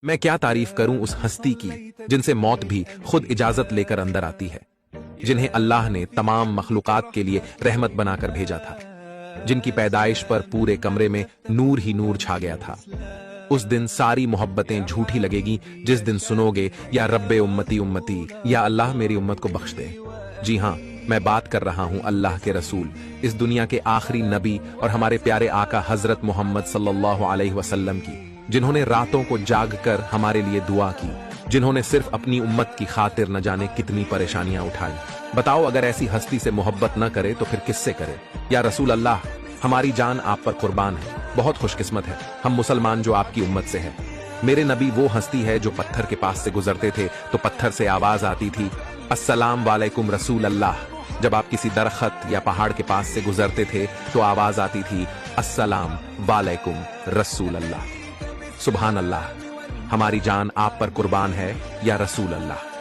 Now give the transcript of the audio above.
میں کیا تعریف کروں اس ہستی کی جن سے موت بھی خود اجازت لے کر اندر آتی ہے، جنہیں اللہ نے تمام مخلوقات کے لیے رحمت بنا کر بھیجا تھا، جن کی پیدائش پر پورے کمرے میں نور ہی نور چھا گیا تھا۔ اس دن ساری محبتیں جھوٹی لگے گی جس دن سنو گے یا رب امتی امتی، یا اللہ میری امت کو بخش دے۔ جی ہاں، میں بات کر رہا ہوں اللہ کے رسول، اس دنیا کے آخری نبی اور ہمارے پیارے آقا حضرت محمد صلی اللہ علیہ وسلم کی، جنہوں نے راتوں کو جاگ کر ہمارے لیے دعا کی، جنہوں نے صرف اپنی امت کی خاطر نہ جانے کتنی پریشانیاں اٹھائیں۔ بتاؤ، اگر ایسی ہستی سے محبت نہ کرے تو پھر کس سے کرے؟ یا رسول اللہ، ہماری جان آپ پر قربان ہے، بہت خوش قسمت ہے ہم مسلمان جو آپ کی امت سے ہے۔ میرے نبی وہ ہستی ہے جو پتھر کے پاس سے گزرتے تھے تو پتھر سے آواز آتی تھی، السلام علیکم رسول اللہ۔ جب آپ کسی درخت یا پہاڑ کے پاس سے گزرتے تھے تو آواز آتی تھی، السلام علیکم رسول اللہ۔ سبحان اللہ، ہماری جان آپ پر قربان ہے یا رسول اللہ۔